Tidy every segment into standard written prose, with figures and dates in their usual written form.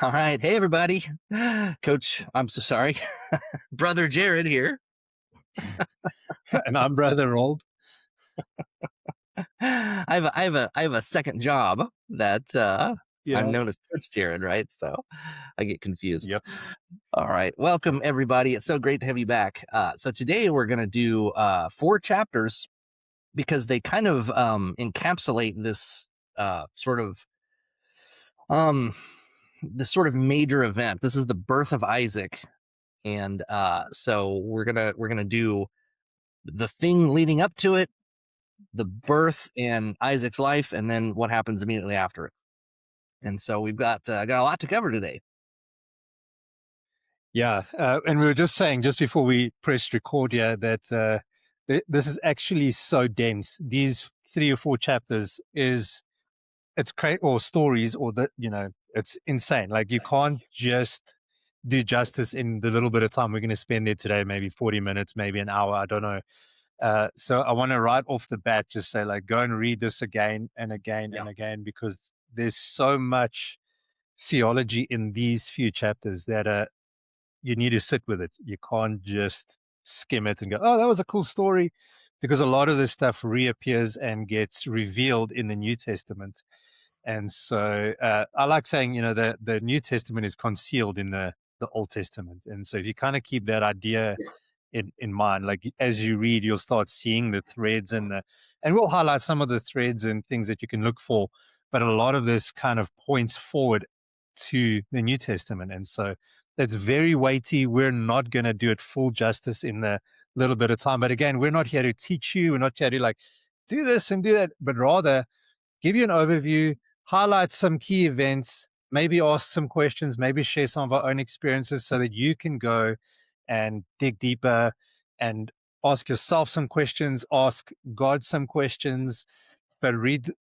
All right. Hey, everybody. Coach, I'm so sorry. Brother Jared here. And I'm Brother Old. I have a second job that I'm Yeah. known as Coach Jared, right? So I get confused. Yep. All right. Welcome, everybody. It's so great to have you back. So today we're going to do 4 chapters because they kind of encapsulate sort of um, this sort of major event. This is the birth of Isaac. And so we're gonna do the thing leading up to it, the birth and Isaac's life, and then what happens immediately after it. And so we've got a lot to cover today. Yeah. And we were just saying just before we pressed record here that this is actually so dense. These 3 or 4 chapters it's great, or stories, or it's insane. Like you can't just do justice in the little bit of time we're going to spend there today, maybe 40 minutes, maybe an hour. I don't know. So I want to right off the bat just say, like, go and read this again and again Yeah, and again, because there's so much theology in these few chapters that you need to sit with it. You can't just skim it and go, oh, that was a cool story, because a lot of this stuff reappears and gets revealed in the New Testament. And so I like saying, the New Testament is concealed in the Old Testament. And so if you kind of keep that idea in mind, like as you read, you'll start seeing the threads and we'll highlight some of the threads and things that you can look for. But a lot of this kind of points forward to the New Testament. And so that's very weighty. We're not going to do it full justice in the little bit of time. But again, we're not here to teach you. We're not here to like do this and do that, but rather give you an overview, highlight some key events, maybe ask some questions, maybe share some of our own experiences so that you can go and dig deeper and ask yourself some questions, ask God some questions, but read,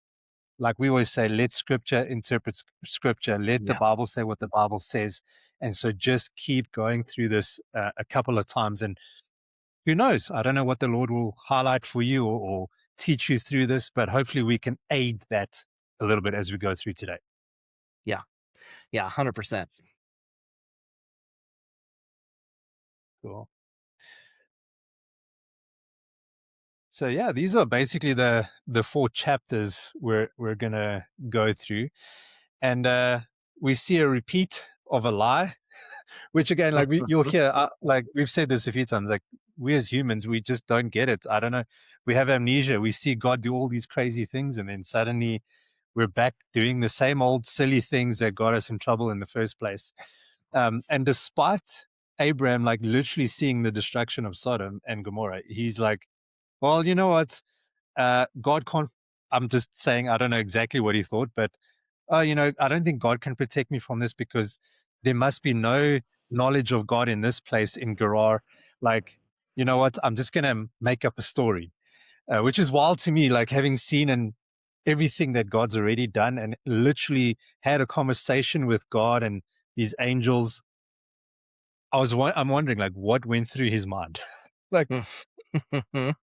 like we always say, let scripture interpret scripture, let the yeah, Bible say what the Bible says. And so just keep going through this a couple of times. And who knows? I don't know what the Lord will highlight for you or teach you through this, but hopefully we can aid that a little bit as we go through today. yeah, yeah, 100%. Cool. So yeah, these are basically the 4 chapters we're gonna go through, and we see a repeat of a lie, which again, like you'll hear, like we've said this a few times, like we as humans, we just don't get it. I don't know. We have amnesia. We see God do all these crazy things, and then suddenly we're back doing the same old silly things that got us in trouble in the first place. And despite Abraham, like literally seeing the destruction of Sodom and Gomorrah, he's like, well, you know what? God can't. I'm just saying, I don't know exactly what he thought, but I don't think God can protect me from this, because there must be no knowledge of God in this place in Gerar. Like, you know what? I'm just gonna make up a story, which is wild to me. Like having seen and everything that God's already done, and literally had a conversation with God and these angels. I'm wondering, like, what went through his mind. Like, but I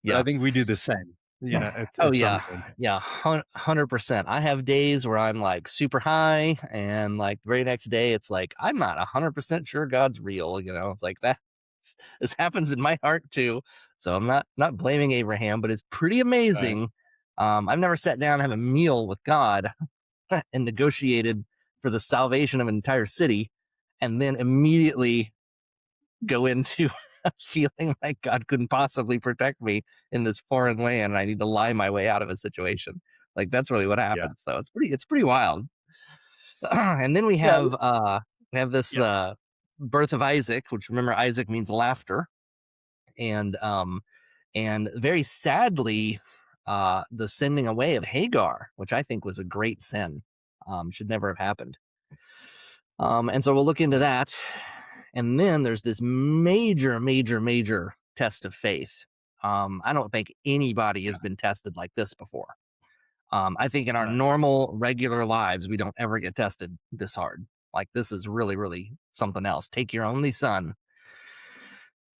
Yeah. think we do the same, Oh at some yeah, point. yeah, 100%. I have days where I'm like super high, and like the very next day, it's like I'm not 100% sure God's real. It's like that. This happens in my heart too. So I'm not blaming Abraham, but it's pretty Right. amazing. I've never sat down and have a meal with God and negotiated for the salvation of an entire city, and then immediately go into feeling like God couldn't possibly protect me in this foreign land, and I need to lie my way out of a situation. Like that's really what Yeah. happened. So it's pretty wild. And then we Yeah. have this Yeah. birth of Isaac, which, remember, Isaac means laughter, and very sadly, the sending away of Hagar, which I think was a great sin, should never have happened. And so we'll look into that. And then there's this major, major, major test of faith. I don't think anybody has been tested like this before. I think in our No. normal, regular lives, we don't ever get tested this hard. Like, this is really, really something else. Take your only son.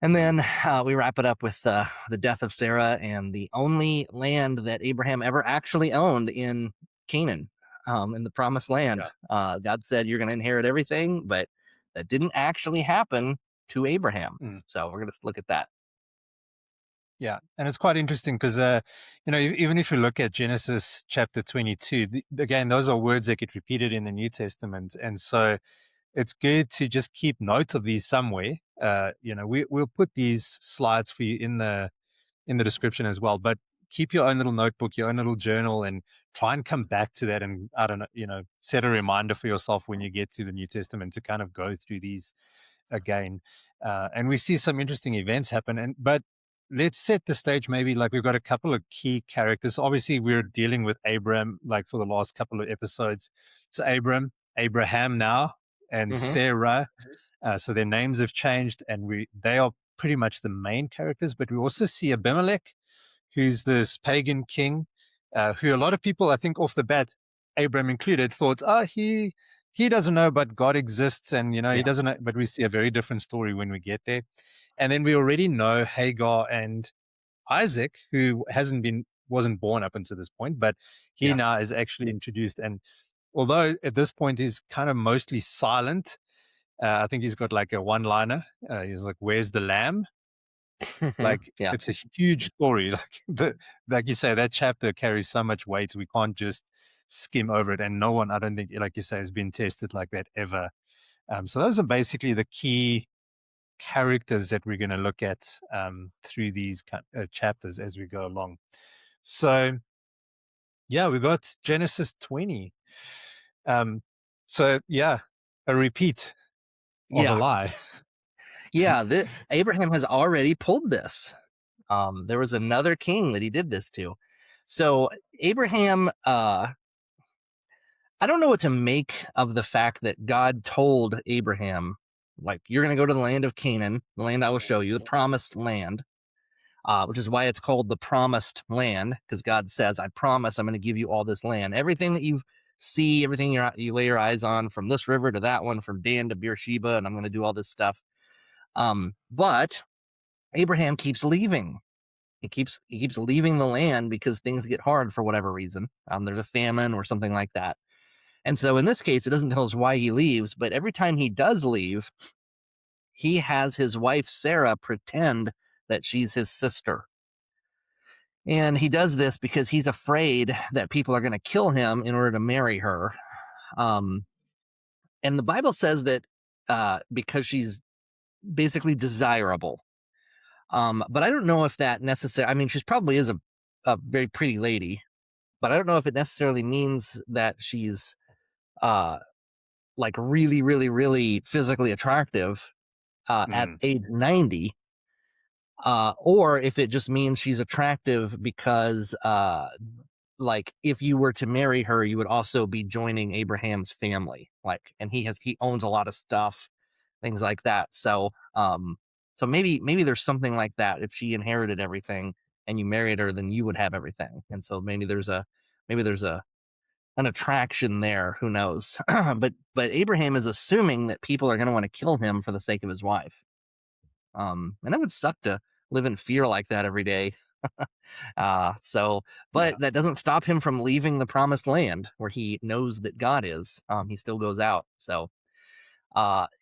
And Mm. then we wrap it up with the death of Sarah and the only land that Abraham ever actually owned in Canaan. in the promised land. Yeah. God said you're going to inherit everything, but that didn't actually happen to Abraham. Mm. So we're going to look at that. Yeah, and it's quite interesting because, even if you look at Genesis chapter 22, again, those are words that get repeated in the New Testament, and so it's good to just keep note of these somewhere. We'll put these slides for you in the description as well, but keep your own little notebook, your own little journal, and try and come back to that. And I don't know, set a reminder for yourself when you get to the New Testament to kind of go through these again. And we see some interesting events happen. But let's set the stage. Maybe like we've got a couple of key characters. Obviously, we're dealing with Abraham, like for the last couple of episodes. So Abraham now, and Hmm. Sarah. So their names have changed, and they are pretty much the main characters. But we also see Abimelech, who's this pagan king, who a lot of people, I think, off the bat, Abraham included, thought, he doesn't know, but God exists, and he Yeah. doesn't know. But we see a very different story when we get there, and then we already know Hagar and Isaac, who wasn't born up until this point, but he Yeah. now is actually introduced. And although at this point he's kind of mostly silent, I think he's got like a one-liner. He's like, "Where's the lamb?" Like Yeah. it's a huge story. Like you say, that chapter carries so much weight. We can't just skim over it. And no one, I don't think, like you say, has been tested like that ever. So those are basically the key characters that we're going to look at through these chapters as we go along. So yeah, we got Genesis 20. Um, so yeah, a repeat of a Yeah. lie. Yeah. Abraham has already pulled this. There was another king that he did this to. So Abraham, I don't know what to make of the fact that God told Abraham, like, you're going to go to the land of Canaan, the land I will show you, the promised land, which is why it's called the promised land, because God says, I promise I'm going to give you all this land. Everything that you see, everything you lay your eyes on, from this river to that one, from Dan to Beersheba, and I'm going to do all this stuff. But Abraham keeps leaving. He keeps leaving the land because things get hard for whatever reason. There's a famine or something like that. And so in this case, it doesn't tell us why he leaves, but every time he does leave, he has his wife Sarah pretend that she's his sister. And he does this because he's afraid that people are going to kill him in order to marry her. Um, and the Bible says that because she's basically desirable. But I don't know if that necessarily, I mean, she probably is a very pretty lady, but I don't know if it necessarily means that she's uh, like really, really, really physically attractive at Mm, age 90, or if it just means she's attractive because, like, if you were to marry her, you would also be joining Abraham's family. Like, and he owns a lot of stuff, things like that. So maybe there's something like that. If she inherited everything and you married her, then you would have everything. And so maybe there's an attraction there. Who knows? But Abraham is assuming that people are going to want to kill him for the sake of his wife. And it would suck to live in fear like that every day. So, yeah. but that doesn't stop him from leaving the promised land where he knows that God is. He still goes out. So,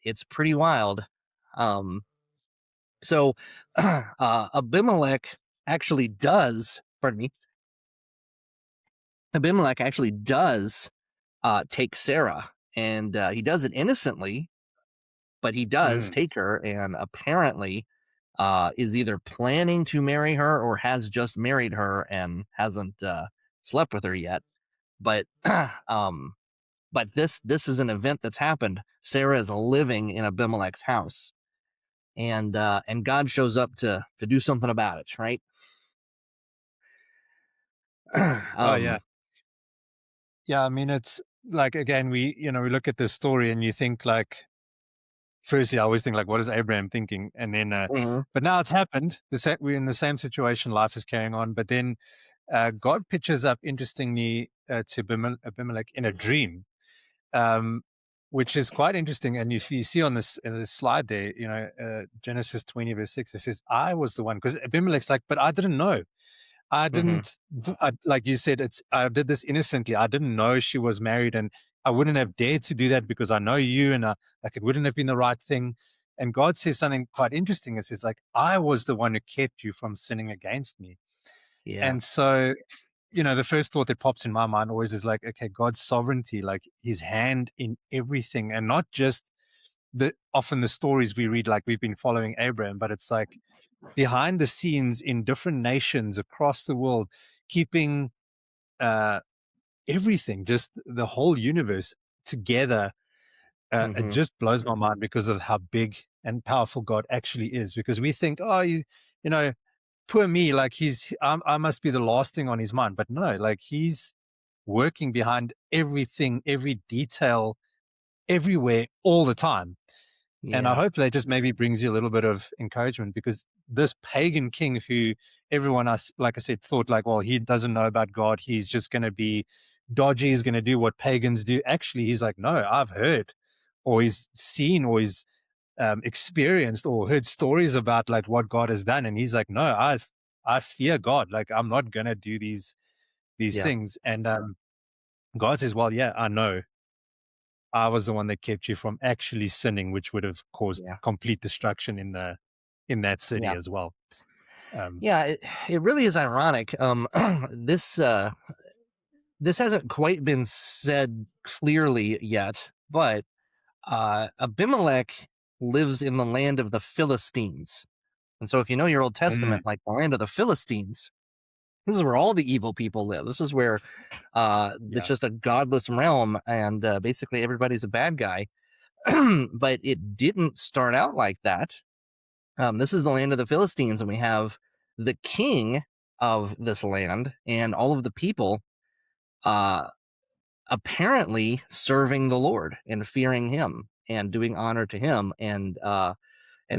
it's pretty wild. Um, so, Abimelech actually does, pardon me, Abimelech actually does take Sarah, and he does it innocently, but he does Mm, take her, and apparently is either planning to marry her or has just married her and hasn't slept with her yet. But um, but this is an event that's happened. Sarah is living in Abimelech's house, and God shows up to do something about it, right? oh yeah. um, Yeah, I mean, it's like, again, we look at this story and you think like, firstly, I always think like, what is Abraham thinking? And then, mhm. but now it's happened. We're in the same situation. Life is carrying on. But then God pitches up, interestingly, to Abimelech in a dream, um, which is quite interesting. And if you see on this slide there, Genesis 20 verse 6, it says, I was the one, because Abimelech's like, but I didn't know. I Hmm. didn't, like you said, I did this innocently. I didn't know she was married, and I wouldn't have dared to do that because I know you, and like it wouldn't have been the right thing. And God says something quite interesting. It says, like, I was the one who kept you from sinning against me. Yeah. And so, the first thought that pops in my mind always is like, okay, God's sovereignty, like his hand in everything, and not just often the stories we read, like we've been following Abraham, but it's like behind the scenes in different nations across the world, keeping uh, everything, just the whole universe together. It Hmm. just blows my mind because of how big and powerful God actually is. Because we think, oh, you know, poor me, like I must be the last thing on his mind. But no, like he's working behind everything, every detail, everywhere, all the time. And I Yeah. hope that just maybe brings you a little bit of encouragement, because this pagan king who everyone, like I said, thought like, well, he doesn't know about God. He's just going to be dodgy. He's going to do what pagans do. Actually, he's like, no, I've heard, or he's seen, or he's experienced or heard stories about like what God has done. And he's like, no, I fear God. Like I'm not going to do these Yeah. things. And God says, well, yeah, I know. I was the one that kept you from actually sinning, which would have caused Yeah. complete destruction in that city Yeah. as well. Um, Yeah. It really is ironic. This hasn't quite been said clearly yet, but Abimelech lives in the land of the Philistines. And so if you know your Old mm, Testament, like the land of the Philistines, this is where all the evil people live. This is where it's yeah. just a godless realm, and basically everybody's a bad guy. But it didn't start out like that. This is the land of the Philistines, and we have the king of this land and all of the people uh, apparently serving the Lord and fearing Him and doing honor to Him, and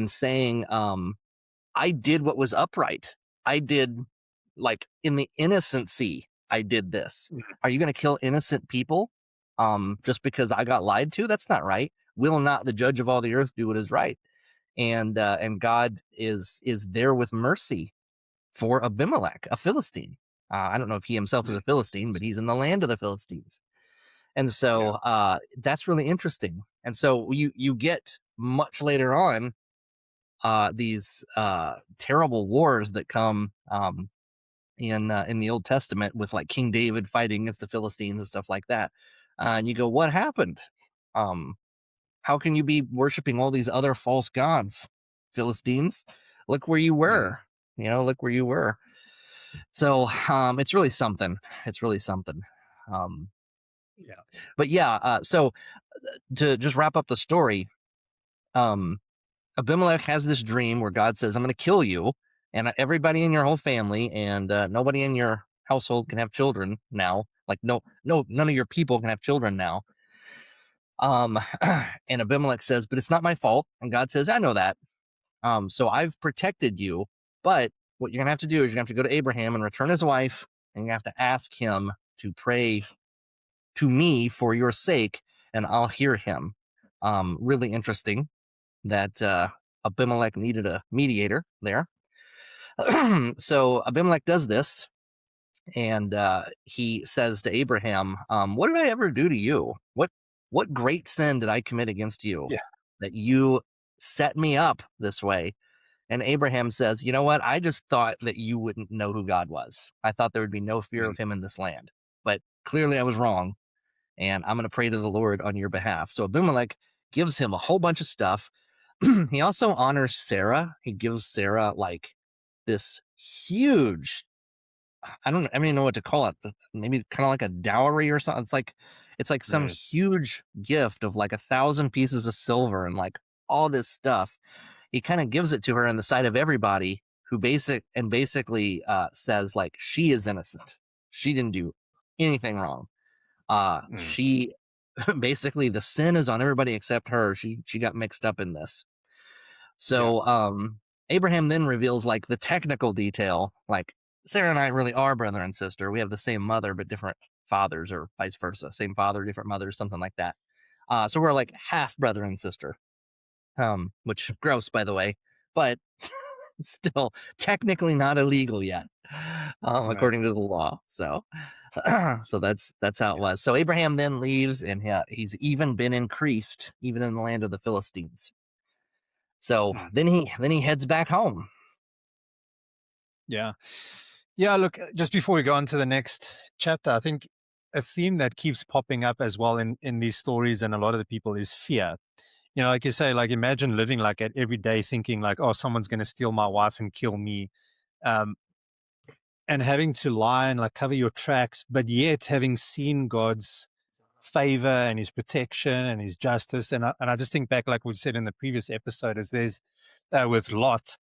saying, I did what was upright. I did, like, in the innocency, I did this. Mm, Are you going to kill innocent people just because I got lied to? That's not right. Will not the judge of all the earth do what is right? And God is there with mercy for Abimelech, a Philistine. I don't know if he himself is mm, a Philistine, but he's in the land of the Philistines. And so yeah. that's really interesting. And so you get much later on these terrible wars that come in the Old Testament with like King David fighting against the Philistines and stuff like that. And you go, what happened? Um, how can you be worshiping all these other false gods, Philistines? Look where you Mm, were. Look where you were. So it's really something. It's really something. Um, yeah. but yeah, so to just wrap up the story, um, Abimelech has this dream where God says, I'm going to kill you and everybody in your whole family, and nobody in your household can have children now. Like, no, none of your people can have children now. Um, and Abimelech says, but it's not my fault. And God says, I know that. So I've protected you. But what you're going to have to do is you're going to have to go to Abraham and return his wife, and you have to ask him to pray to me for your sake, and I'll hear him. Really interesting that Abimelech needed a mediator there. So Abimelech does this, and he says to Abraham, "What did I ever do to you? What great sin did I commit against you Yeah. that you set me up this way?" And Abraham says, "You know what? I just thought that you wouldn't know who God was. I thought there would be no fear Mm, of Him in this land, but clearly I was wrong, and I'm going to pray to the Lord on your behalf." So Abimelech gives him a whole bunch of stuff. He also honors Sarah. He gives Sarah like this huge, I don't even know what to call it. Maybe kind of like a dowry or something. It's like some mm, huge gift of like 1,000 pieces of silver and like all this stuff. He kind of gives it to her in the sight of everybody, who basically says like she is innocent. She didn't do anything wrong. mm, She basically, the sin is on everybody except her. She got mixed up in this. yeah. So Abraham then reveals like the technical detail, like Sarah and I really are brother and sister. We have the same mother but different fathers, or vice versa. Same father, different mothers, something like that. So we're like half brother and sister. Which gross, by the way, but still technically not illegal yet. No. according to the law. So, so that's how it Yeah. was. So Abraham then leaves, and he's even been increased, even in the land of the Philistines. So Mm. then he heads back home. Yeah. Yeah. Look, just before we go on to the next chapter, I think a theme that keeps popping up as well in these stories and a lot of the people is fear. Like you say, like imagine living like that every day thinking like, oh, someone's going to steal my wife and kill me. Um, and having to lie and like cover your tracks, but yet having seen God's favor and his protection and his justice. And I just think back, like we said in the previous episode, is there's with Lot,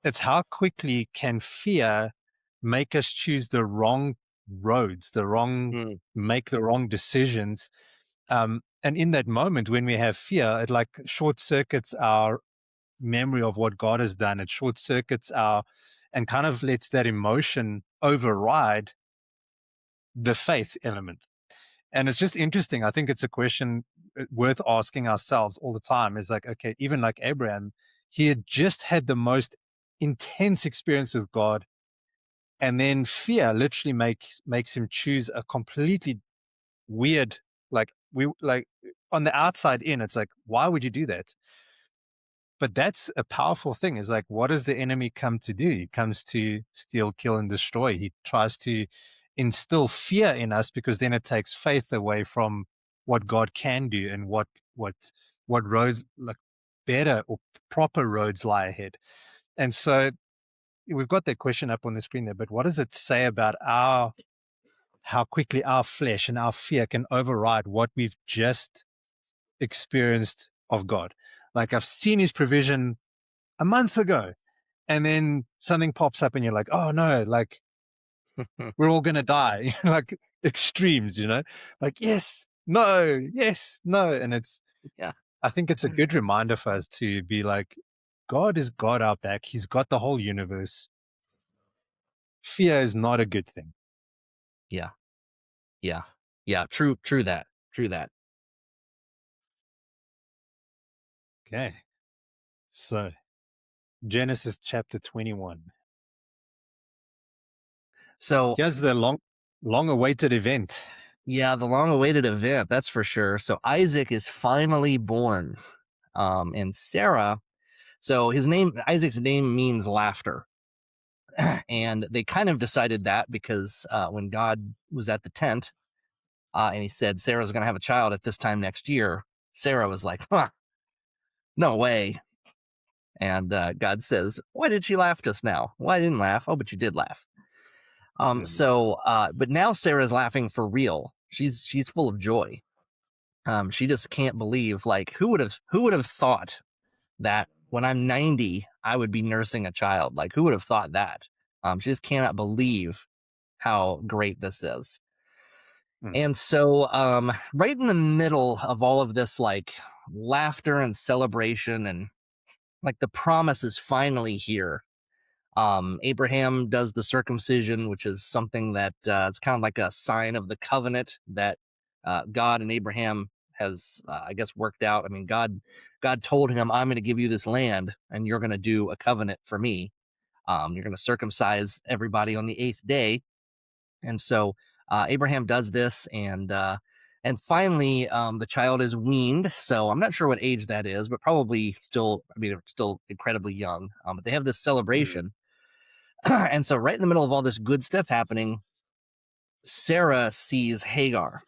it's how quickly can fear make us choose the wrong roads, Mm, make the wrong decisions. And in that moment when we have fear, it like short circuits our memory of what God has done. It short circuits and kind of lets that emotion override the faith element. And it's just interesting. I think it's a question worth asking ourselves all the time is like, okay, even like Abraham, he had just had the most intense experience with God. And then fear literally makes him choose a completely weird, like on the outside in, it's like, why would you do that? But that's a powerful thing is like, what does the enemy come to do? He comes to steal, kill, and destroy. He tries to instill fear in us because then it takes faith away from what God can do and what what roads like better or proper roads lie ahead. And so we've got that question up on the screen there, but what does it say about how quickly our flesh and our fear can override what we've just experienced of God? Like I've seen his provision a month ago. And then something pops up and you're like, oh no, like we're all going to die. Like extremes, like, yes, no. And yeah, I think it's a good reminder for us to be like, God is God our back. He's got the whole universe. Fear is not a good thing. yeah, yeah, yeah. True that. True that. Okay. So Genesis chapter 21. So Here's the long awaited event. yeah, the long-awaited event, that's for sure. So Isaac is finally born, and Sarah. So Isaac's name means laughter, and they kind of decided that because when God was at the tent, and he said Sarah's going to have a child at this time next year, Sarah was like, "Huh, no way." And God says, "Why did she laugh just now? Well, I didn't laugh. Oh, but you did laugh." But now Sarah's laughing for real. She's full of joy. She just can't believe, like, who would have thought that when I'm 90 I would be nursing a child? Like, who would have thought that? She just cannot believe how great this is. Mm, And so, right in the middle of all of this, like, laughter and celebration, and like the promise is finally here. Abraham does the circumcision, which is something that it's kind of like a sign of the covenant that God and Abraham has, I guess, worked out. I mean, God told him, "I'm going to give you this land, and you're going to do a covenant for me. You're going to circumcise everybody on the eighth day." And so Abraham does this, and finally the child is weaned. So I'm not sure what age that is, but probably still, I mean, still incredibly young. But they have this mm, celebration. And so right in the middle of all this good stuff happening, Sarah sees Hagar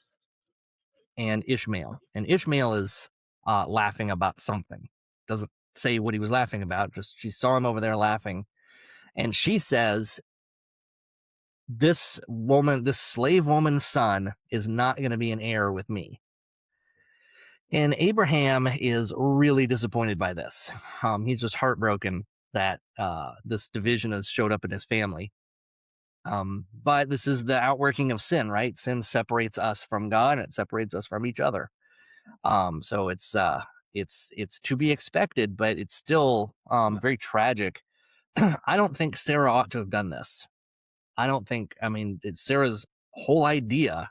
and Ishmael, and Ishmael is laughing about something. Doesn't say what he was laughing about, just she saw him over there laughing, and she says, this slave woman's son is not going to be an heir with me. And Abraham is really disappointed by this. He's just heartbroken that this division has showed up in his family. But this is the outworking of sin, right? Sin separates us from God, and it separates us from each other. So it's to be expected, but it's still very tragic. I don't think Sarah ought to have done this. I don't think. I mean, it's Sarah's whole idea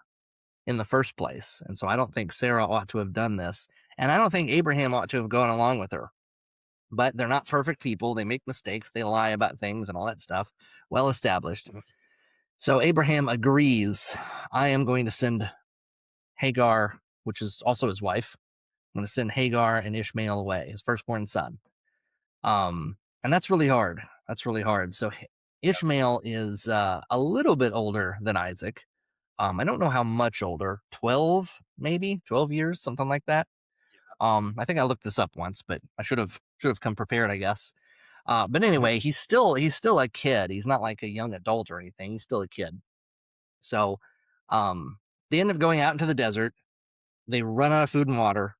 in the first place, and so I don't think Sarah ought to have done this, and I don't think Abraham ought to have gone along with her. but they're not perfect people. They make mistakes, they lie about things and all that stuff. Well established. Mhm. So Abraham agrees. I am going to send Hagar, which is also his wife. I'm going to send Hagar and Ishmael away, his firstborn son. And that's really hard. That's really hard. So Yeah. Ishmael is a little bit older than Isaac. I don't know how much older, 12, maybe 12 years, something like that. I think I looked this up once, but I should have come prepared, I guess. But Mhm. anyway, he's still a kid. He's not like a young adult or anything. He's still a kid. So, um, they end up going out into the desert. They run out of food and water,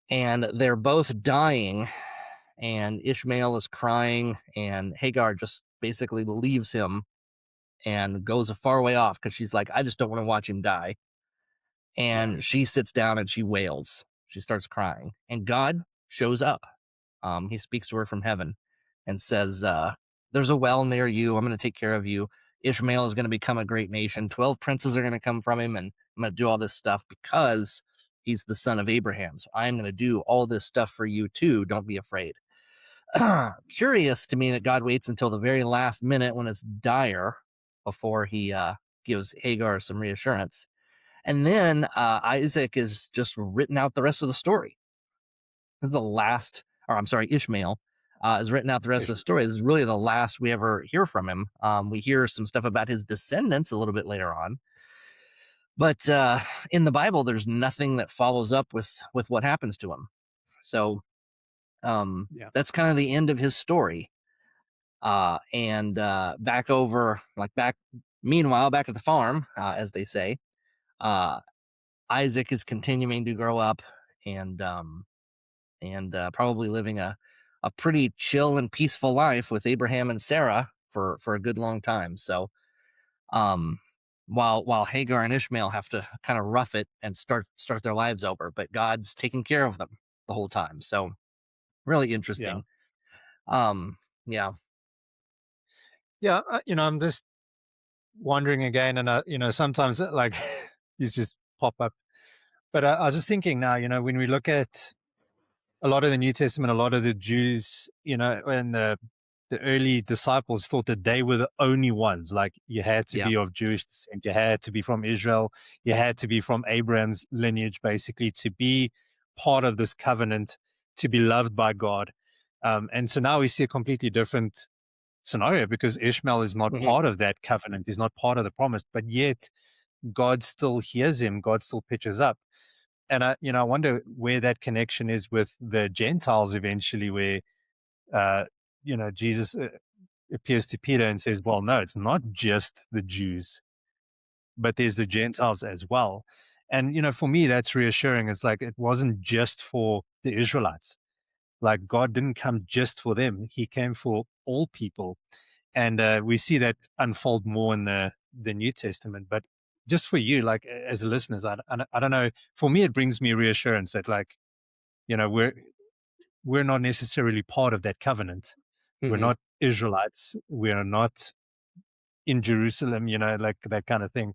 and they're both dying. And Ishmael is crying, and Hagar just basically leaves him and goes a far way off because she's like, I just don't want to watch him die. Yeah. And she sits down and she wails. She starts crying, and God shows up. He speaks to her from heaven and says, there's a well near you. I'm going to take care of you. Ishmael is going to become a great nation. 12 princes are going to come from him, and I'm going to do all this stuff because he's the son of Abraham. So I'm going to do all this stuff for you too. Don't be afraid. Curious to me that God waits until the very last minute when it's dire before he gives Hagar some reassurance. And then Isaac is just written out the rest of the story. This is the last, or I'm sorry, Ishmael is written out the rest of the Ish- story. This is really the last we ever hear from him. We hear some stuff about his descendants a little bit later on, but in the Bible, there's nothing that follows up with what happens to him. So Yeah. that's kind of the end of his story. And back over, like back, meanwhile, back at the farm, as they say, uh, Isaac is continuing to grow up and probably living a pretty chill and peaceful life with Abraham and Sarah for a good long time. So um, while Hagar and Ishmael have to kind of rough it and start their lives over, but God's taking care of them the whole time. So really Yeah. interesting. Um, yeah, Yeah. I'm just wondering again, and sometimes like these just pop up. But I was just thinking now, when we look at a lot of the New Testament, a lot of the Jews, and the early disciples thought that they were the only ones. Like you had to yeah, be of Jewish descent, you had to be from Israel, you had to be from Abraham's lineage, basically, to be part of this covenant, to be loved by God. And so now we see a completely different scenario because Ishmael is not hmm part of that covenant, he's not part of the promise, but yet God still hears him, God still pitches up. And I wonder where that connection is with the Gentiles eventually, where uh, Jesus appears to Peter and says, "Well, no, it's not just the Jews, but there's the Gentiles as well." And for me, that's reassuring. It's like it wasn't just for the Israelites. Like God didn't come just for them; He came for all people, and we see that unfold more in the New Testament. But just for you, like as listeners, I don't know. For me, it brings me reassurance that like we're not necessarily part of that covenant. We're hmm not Israelites. We are not in Jerusalem, like that kind of thing.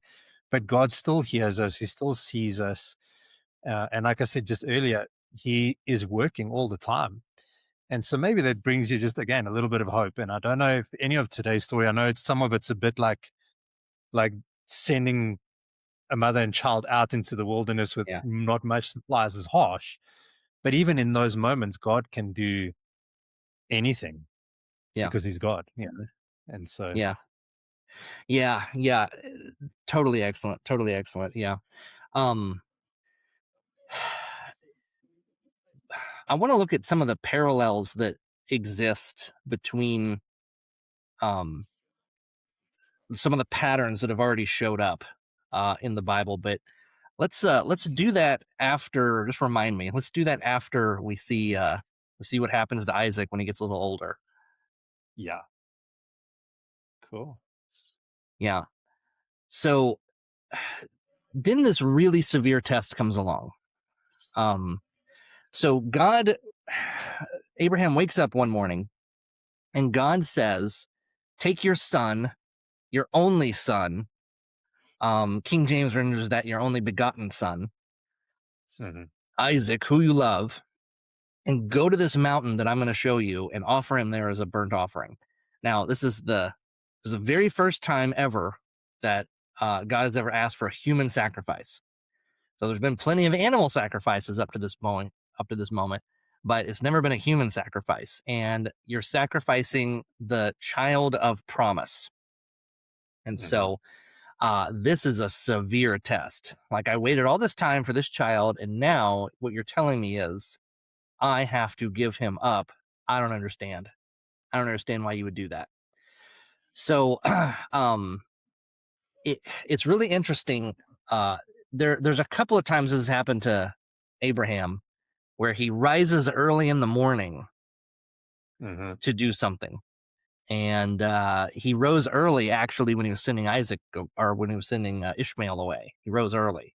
But God still hears us. He still sees us. And like I said just earlier, He is working all the time. And so maybe that brings you just again a little bit of hope. And I don't know if any of today's story, I know some of it's a bit like sending a mother and child out into the wilderness with yeah, not much supplies is harsh. But even in those moments, God can do anything yeah, because He's God, And so, yeah, yeah. Totally excellent. Totally excellent. Yeah. Um, I want to look at some of the parallels that exist between um, some of the patterns that have already showed up in the Bible. But let's do that after. Just remind me. Let's do that after we see what happens to Isaac when he gets a little older. yeah, cool. Yeah. So then this really severe test comes along. Um, so God, Abraham wakes up one morning, and God says, "Take your son, your only son." King James renders that your only begotten son, Mhm. Isaac, who you love, and go to this mountain that I'm going to show you and offer him there as a burnt offering. Now, this is the very first time ever that God has ever asked for a human sacrifice. So there's been plenty of animal sacrifices up to this moment, but it's never been a human sacrifice. And you're sacrificing the child of promise. And Mhm. so this is a severe test. Like, I waited all this time for this child, and now what you're telling me is I have to give him up. I don't understand. I don't understand why you would do that. So, it's really interesting. Uh, there's a couple of times this has happened to Abraham where he rises early in the morning Mhm. to do something. And he rose early actually when he was sending Isaac, or when he was sending Ishmael away. He rose early.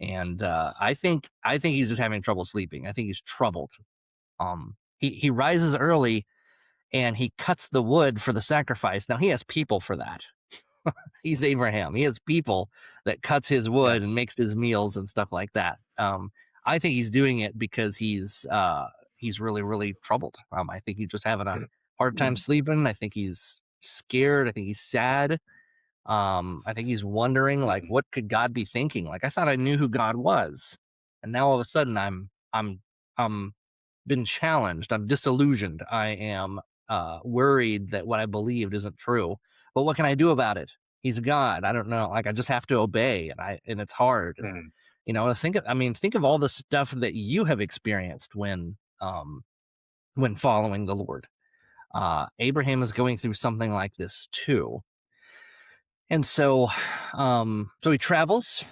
And Yes. I think he's just having trouble sleeping. I think he's troubled. He rises early and he cuts the wood for the sacrifice. Now he has people for that. He's Abraham. He has people that cuts his Yeah. wood and makes his meals and stuff like that. I think he's doing it because he's really really troubled. I think he's just having a hard time sleeping. I think he's scared. I think he's sad. I think he's wondering, like, Mhm. what could God be thinking? Like, I thought I knew who God was, and now all of a sudden I'm been challenged. I'm disillusioned. I am worried that what I believed isn't true. But what can I do about it? He's God. I don't know. Like, I just have to obey, and it's hard. And Mhm. think of all the stuff that you have experienced when following the Lord. Abraham is going through something like this too. And so he travels.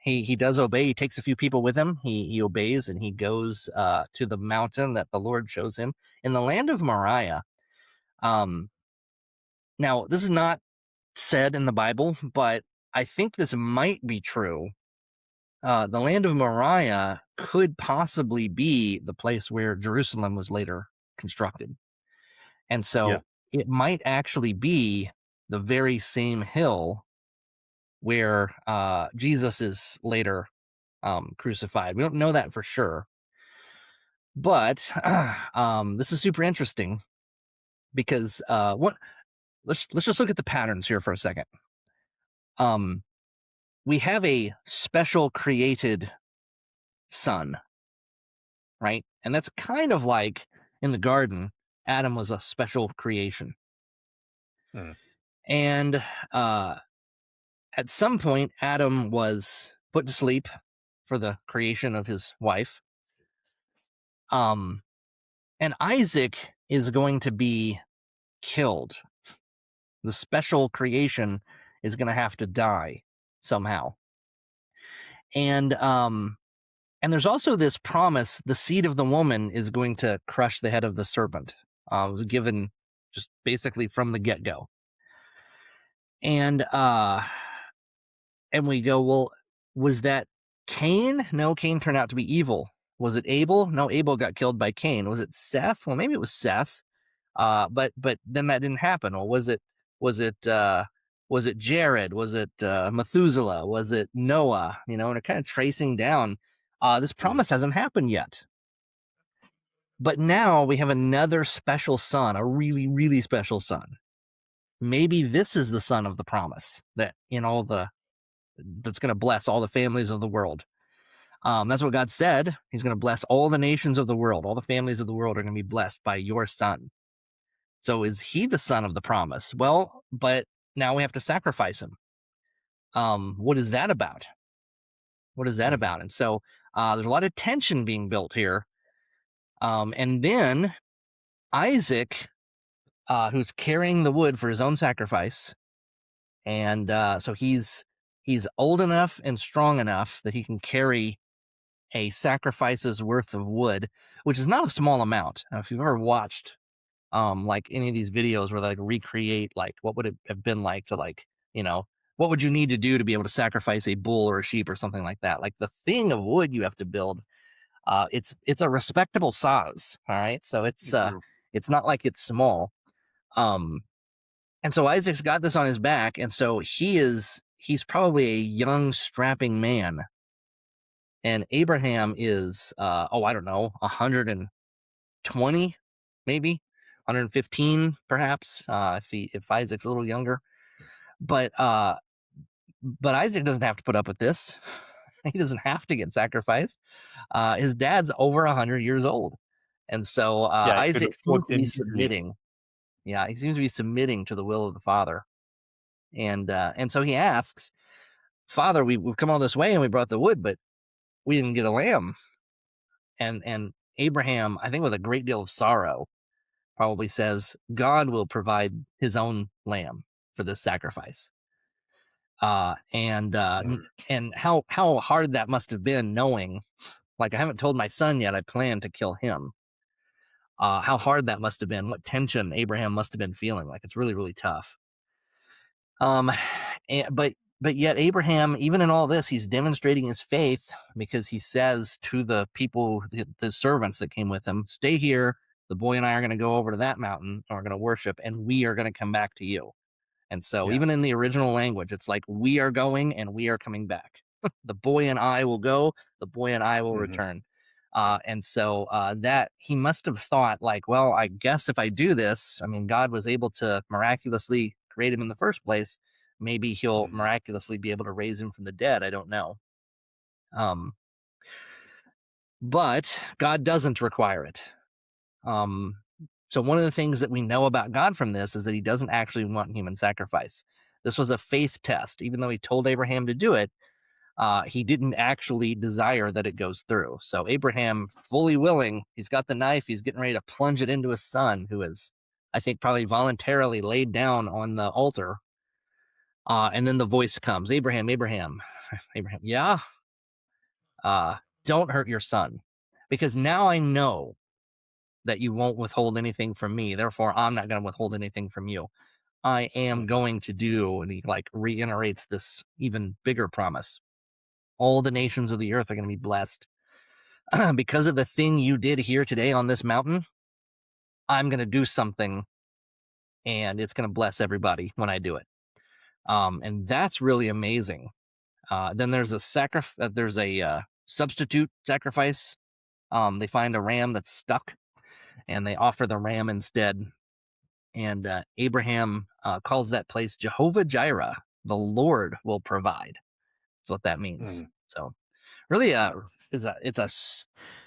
He does obey. He takes a few people with him. He obeys, and he goes to the mountain that the Lord shows him in the land of Moriah. Um, Now, this is not said in the Bible, but I think this might be true. The land of Moriah could possibly be the place where Jerusalem was later constructed, and Yeah. so it might actually be the very same hill where Jesus is later crucified. We don't know that for sure, but this is super interesting because what let's just look at the patterns here for a second. Um, we have a special created son, right? And that's kind of like in the garden, Adam was a special creation, Mhm. and uh, at some point, Adam was put to sleep for the creation of his wife. Um, and Isaac is going to be killed. The special creation is going to have to die somehow. And and there's also this promise: the seed of the woman is going to crush the head of the serpent. It was given just basically from the get go. And and we go, well, was that Cain? No, Cain turned out to be evil. Was it Abel? No, Abel got killed by Cain. Was it Seth? Well, maybe it was Seth. But then that didn't happen. Or was it was it Jared? Was it Methuselah? Was it Noah? You know, and they're kind of tracing down. This Mhm. promise hasn't happened yet. But now we have another special son, a really, really special son. Maybe this is the son of the promise that in all the that's going to bless all the families of the world. That's what God said. He's going to bless all the nations of the world. All the families of the world are going to be blessed by your son. So is he the son of the promise? Well, but now we have to sacrifice him. What is that about? What is that Mhm. about? And so there's a lot of tension being built here. And then Isaac, who's carrying the wood for his own sacrifice, and so he's old enough and strong enough that he can carry a sacrifice's worth of wood, which is not a small amount. Now, if you've ever watched like any of these videos where they like recreate like what would it have been like to like, you know, what would you need to do to be able to sacrifice a bull or a sheep or something like that? Like the thing of wood you have to build, it's a respectable size. All right. So Mhm. it's not like it's small. Um and so Isaac's got this on his back, and so he's probably a young strapping man, and Abraham is I don't know, 100 120, maybe 115, perhaps, if Isaac's a little younger. But but Isaac doesn't have to put up with this. He doesn't have to get sacrificed. His dad's over 100 years old, and so Yeah, he could Isaac have fought seems to be them easily. submitting. Yeah, he seems to be submitting to the will of the father, and so he asks, "Father, we've come all this way and we brought the wood, but we didn't get a lamb." And Abraham, I think with a great deal of sorrow, probably says, "God will provide His own lamb for this sacrifice." And Mm, and how hard that must have been, knowing, like, I haven't told my son yet I plan to kill him. How hard that must have been, what tension Abraham must have been feeling. Like, it's really, really tough. Um, but yet Abraham, even in all this, he's demonstrating his faith, because he says to the people, the servants that came with him, "Stay here. The boy and I are going to go over to that mountain and we're going to worship, and we are going to come back to you." And so, yeah. even in the original language, it's like, we are going and we are coming back. The boy and I will go, the boy and I will Mhm, return. And so, that he must have thought, like, well, I guess if I do this, I mean, God was able to miraculously create him in the first place. Maybe he'll mhm, miraculously be able to raise him from the dead. I don't know. Um, but God doesn't require it. Um, so one of the things that we know about God from this is that he doesn't actually want human sacrifice. This was a faith test. Even though he told Abraham to do it, he didn't actually desire that it goes through. So Abraham, fully willing, he's got the knife, he's getting ready to plunge it into his son, who is, I think, probably voluntarily laid down on the altar. And then the voice comes, "Abraham, Abraham." Abraham, "Yeah, uh, don't hurt your son, because now I know that you won't withhold anything from me. Therefore, I'm not going to withhold anything from you. I am mhm, going to do," and he, like, reiterates this even bigger promise. "All the nations of the earth are going to be blessed because of the thing you did here today on this mountain. I'm going to do something, and it's going to bless everybody when I do it." And that's really amazing. Then there's a substitute sacrifice. They find a ram that's stuck, and they offer the ram instead. And Abraham calls that place Jehovah Jireh. The Lord will provide. That's what that means. mhm. So really,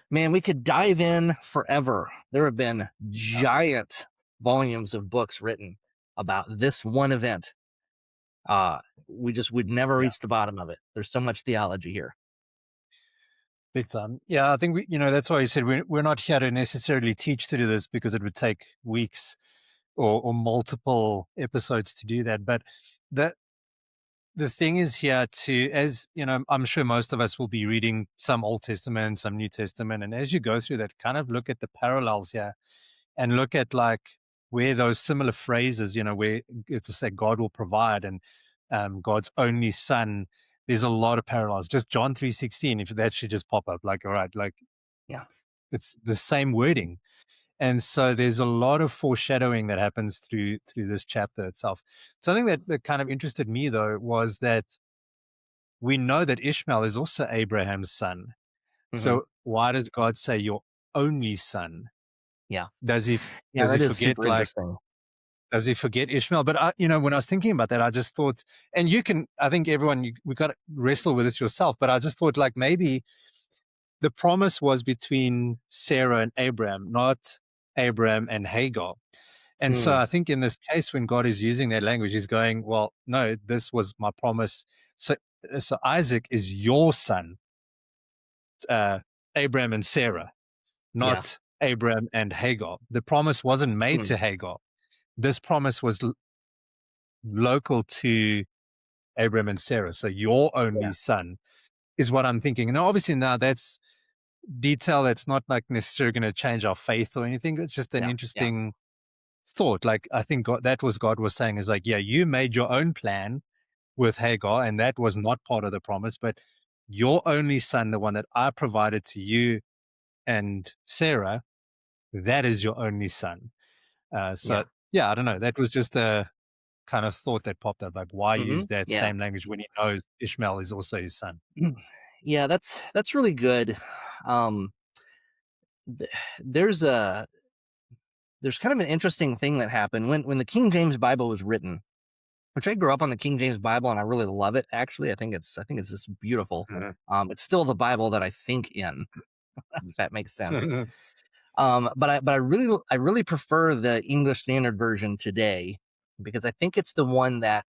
man. We could dive in forever. There have been Yeah, giant volumes of books written about this one event. We just would never yeah, reach the bottom of it. There's so much theology here. big time. Yeah, I think that's why I said we're not here to necessarily teach to do this because it would take weeks or multiple episodes to do that. But the the thing is here to, as you know, I'm sure most of us will be reading some Old Testament, some New Testament, and as you go through that, kind of look at the parallels here and look at like where those similar phrases, where it will say God will provide and God's only Son. There's a lot of parallels. Just John 3:16, if that should just pop up, like all right, like Yeah. it's the same wording. And so there's a lot of foreshadowing that happens through this chapter itself. Something that kind of interested me though was that we know that Ishmael is also Abraham's son. Hmm. So why does God say your only son? Yeah. Does he Yeah. does he That is forget super like interesting. does he forget Ishmael? But when I was thinking about that, I just thought, and I think everyone, we got to wrestle with this yourself. But I just thought, like maybe the promise was between Sarah and Abraham, not Abraham and Hagar. And so Mm, I think in this case, when God is using that language, he's going, well, no, this was my promise. So, so Isaac is your son, uh, Abraham and Sarah, yeah. not Abraham and Hagar. The promise wasn't made Mm, to Hagar. This promise was local to Abraham and Sarah. So your yeah. only son is what I'm thinking. Now, obviously, now that's detail that's not like necessarily going to change our faith or anything. It's just an Yeah. Yeah. interesting thought. Like I think that was God was saying is like, yeah, you made your own plan with Hagar, and that was not part of the promise, but your only son, the one that I provided to you and Sarah, that is your only son. So Yeah. yeah, I don't know. That was just a kind of thought that popped up. Like, why Hmm. use that Yeah. same language when he knows Ishmael is also his son? Yeah. That's really good. Um, th- there's a there's kind of an interesting thing that happened when the King James Bible was written, which I grew up on the King James Bible and I really love it. Actually, I think it's just beautiful. Mhm. It's still the Bible that I think in, if that makes sense. But I really prefer the English Standard Version today because I think it's the one that,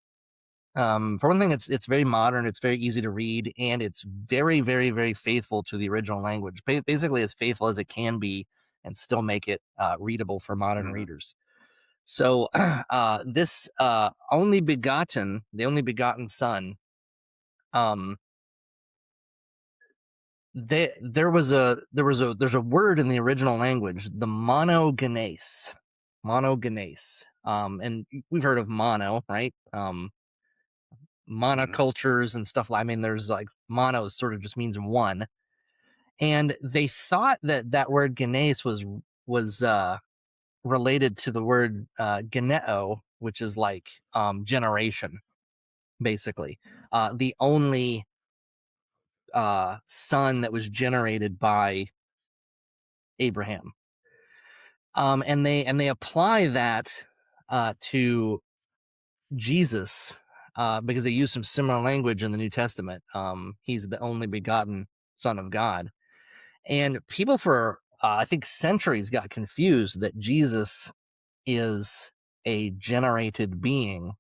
for one thing, it's very modern, it's very easy to read, and it's very, very, very faithful to the original language. Basically, as faithful as it can be, and still make it readable for modern Mhm. readers. So, this the only begotten Son, um, there's a word in the original language, the monogenes. And we've heard of mono, right? Mhm. Monocultures and stuff. I mean, there's like mono sort of just means one, and they thought that that word genes was related to the word geneo, which is like generation, basically. The only son that was generated by Abraham. And they apply that to Jesus, because they use some similar language in the New Testament. He's the only begotten Son of God, and people for I think centuries got confused that Jesus is a generated being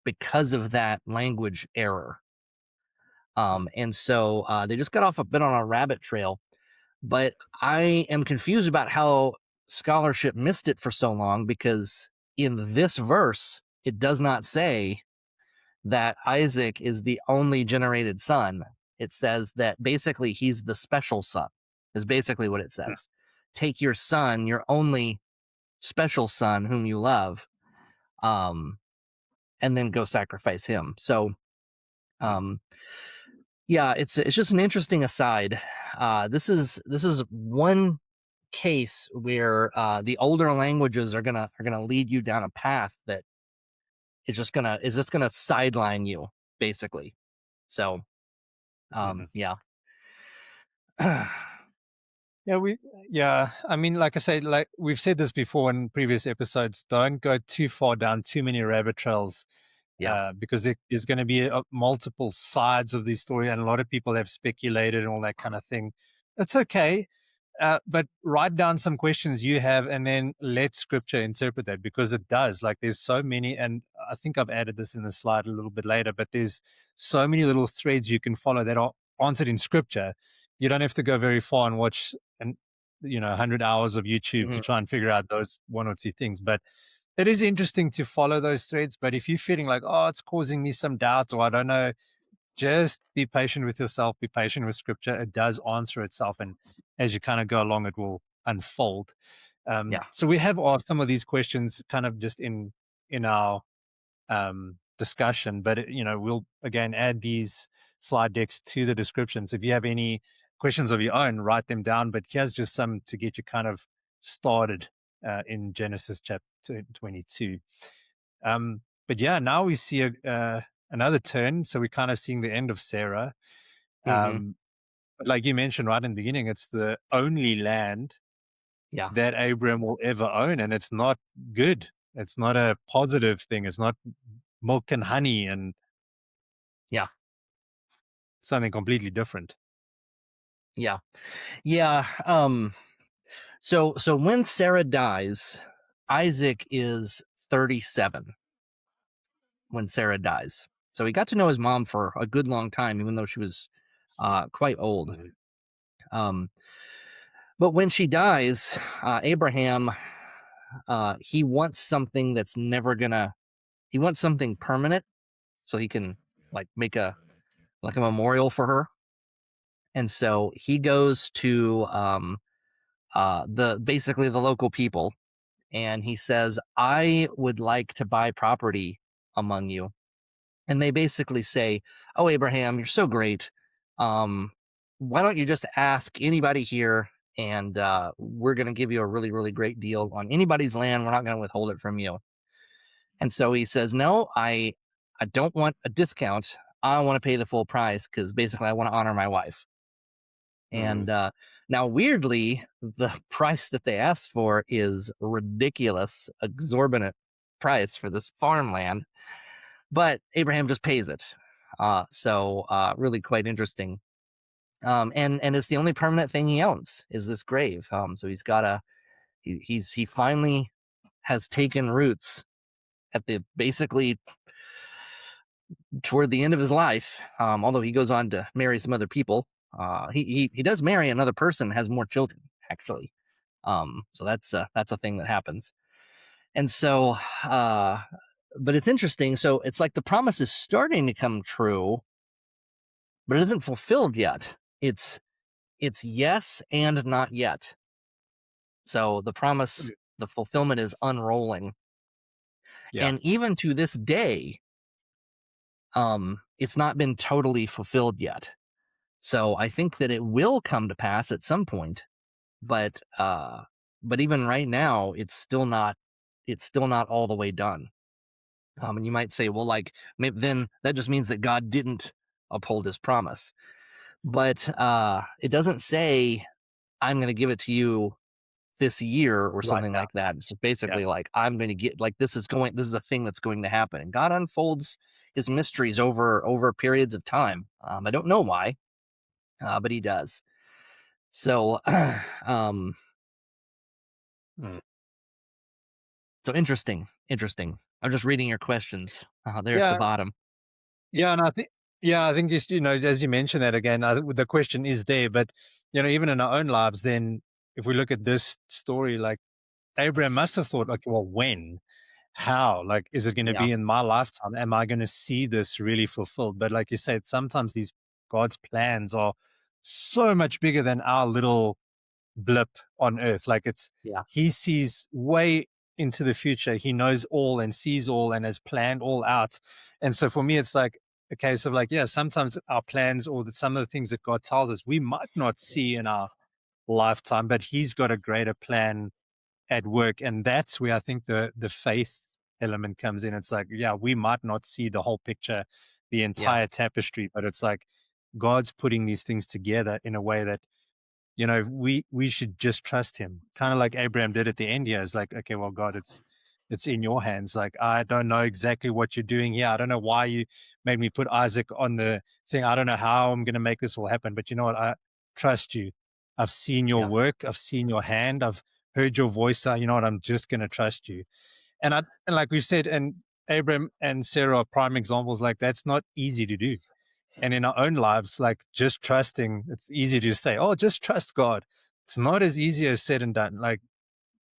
because of that language error. And so they just got off a bit on a rabbit trail. But I am confused about how scholarship missed it for so long, because in this verse, it does not say that Isaac is the only generated son. It says that basically he's the special son, is basically what it says. Take your son, your only special son whom you love, um, and then go sacrifice him. So, Mhm. um, yeah, it's just an interesting aside. This is one case where the older languages are gonna lead you down a path that is just gonna sideline you, basically. So, Mhm. yeah. Yeah, I mean, like I say, like we've said this before in previous episodes, don't go too far down too many rabbit trails, Yeah. because there's going to be multiple sides of the story, and a lot of people have speculated and all that kind of thing. It's okay, but write down some questions you have, and then let Scripture interpret that, because it does. Like, there's so many, and I think I've added this in the slide a little bit later, but there's so many little threads you can follow that are answered in Scripture. You don't have to go very far and watch 100 hours of YouTube to Mhm. try and figure out those one or two things. But it is interesting to follow those threads. But if you're feeling like, oh, it's causing me some doubt, or I don't know, just be patient with yourself, be patient with Scripture. It does answer itself. And as you kind of go along, it will unfold. Yeah. So we have asked some of these questions kind of just in our discussion, but we'll again add these slide decks to the descriptions. If you have any questions of your own, write them down. But here's just some to get you kind of started in Genesis chapter 22. But yeah, now we see another turn. So we're kind of seeing the end of Sarah. Mhm. Um, but like you mentioned right in the beginning, it's the only land Yeah. that Abram will ever own, and it's not good. It's not a positive thing. It's not milk and honey, and Yeah. something completely different. Yeah. Yeah. So when Sarah dies, Isaac is 37 when Sarah dies. So he got to know his mom for a good long time, even though she was quite old. Mhm. Um, but when she dies, Abraham, he wants something that's never gonna. He wants something permanent, so he can like make a memorial for her. And so he goes to the basically the local people, and he says, "I would like to buy property among you." And they basically say, "Oh, Abraham, you're so great. Um, why don't you just ask anybody here, and we're going to give you a really, really great deal on anybody's land. We're not going to withhold it from you." And so he says, "No, I don't want a discount. I want to pay the full price because basically I want to honor my wife." Mm. And now, weirdly, the price that they asked for is ridiculous, exorbitant price for this farmland, but Abraham just pays it. Really quite interesting. And it's the only permanent thing he owns is this grave. So he's got he finally has taken roots at the basically toward the end of his life. Although he goes on to marry some other people, he does marry another person, has more children actually. So that's a thing that happens. And so, uh, but it's interesting. So it's like the promise is starting to come true, but it isn't fulfilled yet. It's yes and not yet. So the promise, the fulfillment is unrolling, Yeah. and even to this day, it's not been totally fulfilled yet. So I think that it will come to pass at some point, but even right now, it's still not all the way done. And you might say, well, like maybe then that just means that God didn't uphold His promise, but it doesn't say I'm going to give it to you this year or Right something now. like that. It's just Yeah. basically like I'm going to get like this is a thing that's going to happen. And God unfolds His mysteries over periods of time. I don't know why, but He does. So, um, Mm. so interesting. I'm just reading your questions there at the Yeah. bottom. Yeah. And I think just, as you mentioned that again, I think the question is there, but, even in our own lives, then if we look at this story, like Abraham must have thought, like, well, when? How? Like, is it going to Yeah, be in my lifetime? Am I going to see this really fulfilled? But like you said, sometimes these God's plans are so much bigger than our little blip on earth. Like yeah, he sees way into the future. He knows all and sees all and has planned all out. And so for me, it's like a case of like, yeah, sometimes our plans or some of the things that God tells us, we might not see in our lifetime, but he's got a greater plan at work. And that's where I think the faith element comes in. It's like, yeah, we might not see the whole picture, the yeah, entire tapestry, but it's like God's putting these things together in a way that, we should just trust him. Kind of like Abraham did at the end here. It's like, okay, well, God, it's in your hands. Like, I don't know exactly what you're doing here. I don't know why you made me put Isaac on the thing. I don't know how I'm going to make this all happen, but you know what? I trust you. I've seen your yeah. work. I've seen your hand. I've heard your voice. You know what? I'm just going to trust you. And like we've said, and Abraham and Sarah are prime examples. Like, that's not easy to do. And in our own lives, like just trusting, it's easy to say, oh, just trust God. It's not as easy as said and done. Like,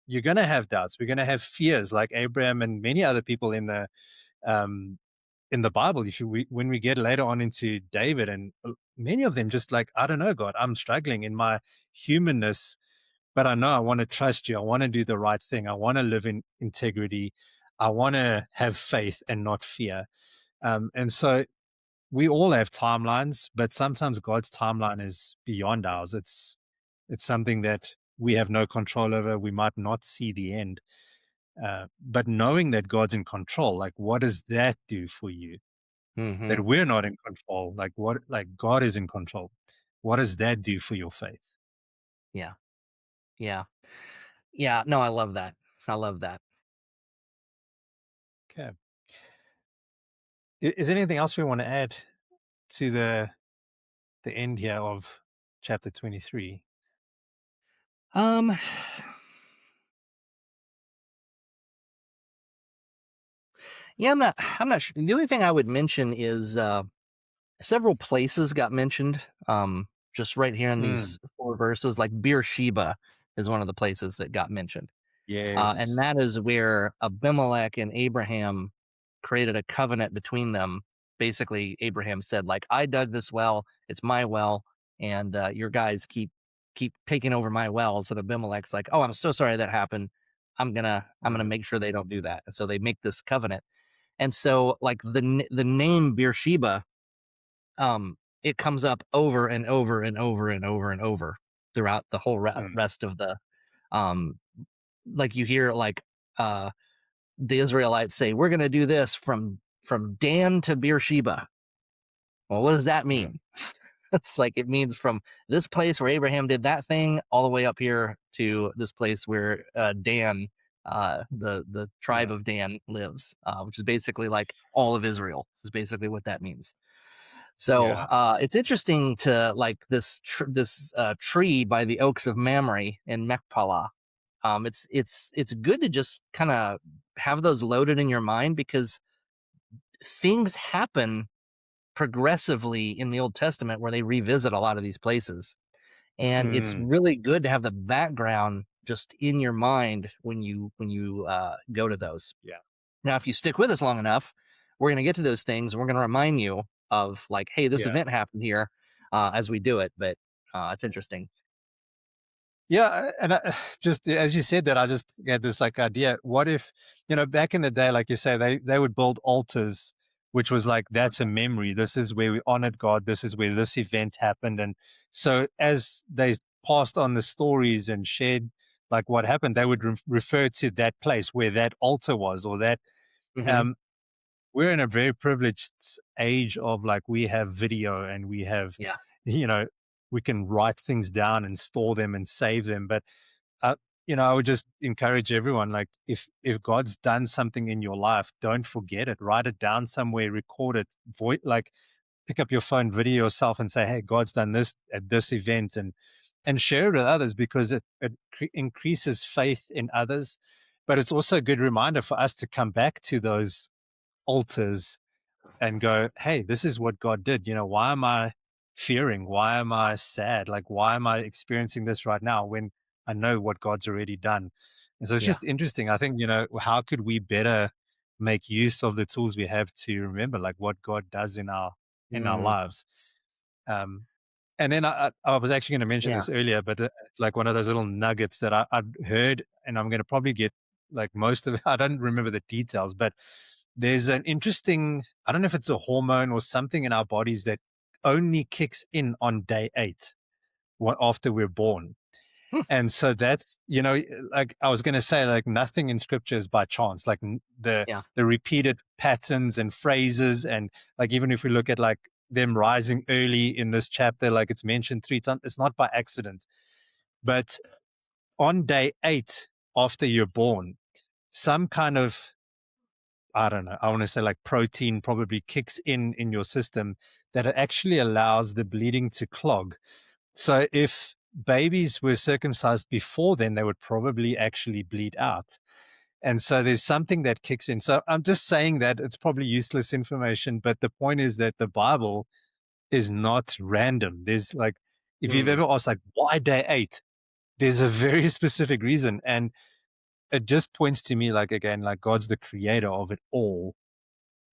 you're going to have doubts. We're going to have fears, like Abraham and many other people um, in the Bible. When we get later on into David, and many of them just like, I don't know, God, I'm struggling in my humanness, but I know I want to trust you. I want to do the right thing. I want to live in integrity. I want to have faith and not fear. And so we all have timelines, but sometimes God's timeline is beyond ours. It's something that we have no control over. We might not see the end. But knowing that God's in control, like, what does that do for you? That Hmm. we're not in control, like God is in control. What does that do for your faith? Yeah, yeah, yeah. No, I love that. I love that. Okay. Is there anything else we want to add to the end here of chapter 23? Um, yeah, I'm not sure. The only thing I would mention is several places got mentioned. Just right here in Mm, these four verses, like Beersheba is one of the places that got mentioned. And yes. that is where Abimelech and Abraham created a covenant between them. Basically, Abraham said, like, I dug this well, it's my well, and your guys keep taking over my wells. And Abimelech's like, oh, I'm so sorry that happened. I'm gonna Mm, make sure they don't do that. And so they make this covenant. And so, like the name Beersheba, it comes up over and over and over and over and over throughout the whole mm, rest of the um like you hear like uh the Israelites say, we're going to do this from Dan to Beersheba. Well, what does that mm. mean? It's like it means from this place where Abraham did that thing all the way up here to this place where Dan, the tribe Yeah. of Dan lives, which is basically like all of Israel is basically what that means. So Yeah. it's interesting to like this tree by the oaks of Mamre in Machpelah. It's good to just kind of have those loaded in your mind because things happen progressively in the Old Testament where they revisit a lot of these places. And it's Mm, really good to have the background just in your mind when you go to those. yeah. Now, if you stick with us long enough, we're going to get to those things and we're going to remind you of like, hey, this Yeah. event happened here as we do it. But it's interesting. Yeah, and just as you said that, I just had this like idea. What if, back in the day, like you say, they would build altars, which was like that's a memory. This is where we honored God. This is where this event happened. And so as they passed on the stories and shared like what happened, they would refer to that place where that altar was, or that. Hmm. Um, we're in a very privileged age of like we have video and we have, Yeah. you know, we can write things down and store them and save them, but uh, I would just encourage everyone, like if God's done something in your life, don't forget it. Write it down somewhere, record it, like pick up your phone, video yourself, and say, "Hey, God's done this at this event," and share it with others because it increases faith in others. But it's also a good reminder for us to come back to those altars and go, hey, this is what God did. Why am I fearing? Why am I sad? Like, why am I experiencing this right now when I know what God's already done? And so it's Yeah. just interesting. I think, how could we better make use of the tools we have to remember like what God does in our Mm, lives? Um, and then I was actually going to mention yeah. this earlier, but it's like one of those little nuggets that I've heard, and I'm going to probably get like most of it. I don't remember the details, but there's an interesting, I don't know if it's a hormone or something in our bodies that only kicks in on day 8 after we're born. Hmm. And so that's, like I was going to say, like nothing in scripture is by chance, like the, Yeah. the repeated patterns and phrases. And like, even if we look at like them rising early in this chapter, like it's mentioned 3 times, it's not by accident. But on day 8, after you're born, some kind of, I don't know, I want to say like protein probably kicks in your system that it actually allows the bleeding to clog. So if babies were circumcised before then, they would probably actually bleed out. And so there's something that kicks in. So I'm just saying that it's probably useless information, but the point is that the Bible is not random. There's like, if you've Mm, ever asked, like, why day 8? There's a very specific reason. And it just points to me, like, again, like God's the creator of it all.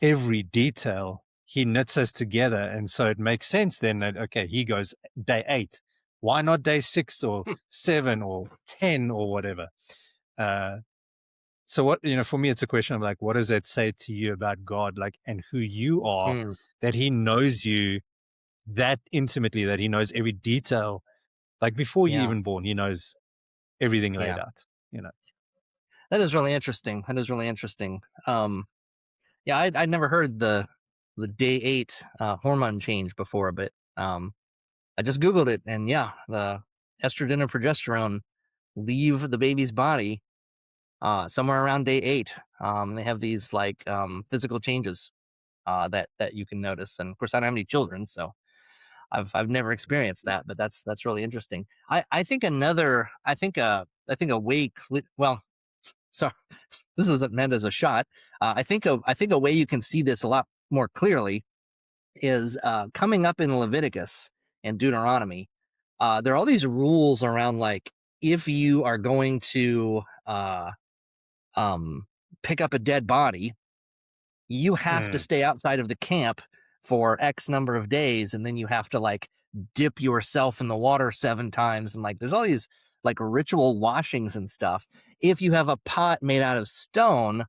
Every detail, he knits us together. And so it makes sense then that, okay, he goes day 8. Why not day 6 or hmm, 7 or 10 or whatever? Uh, so what, for me, it's a question of like, what does that say to you about God, like, and who you are, mm, that he knows you that intimately, that he knows every detail, like before you yeah. even born, he knows everything laid Yeah. out, you know? That is really interesting. That is really interesting. Yeah, I'd never heard the day 8 hormone change before, but I just Googled it, and yeah, the estrogen and progesterone leave the baby's body somewhere around day 8. They have these like physical changes that you can notice, and of course, I don't have any children, so I've never experienced that, but that's really interesting. I think another I think a way well, sorry, this isn't meant as a shot. I think a way you can see this a lot more clearly is coming up in Leviticus and Deuteronomy. There are all these rules around like if you are going to um, pick up a dead body, you have to Mm, stay outside of the camp for X number of days, and then you have to like dip yourself in the water 7 times, and like there's all these like ritual washings and stuff. If you have a pot made out of stone,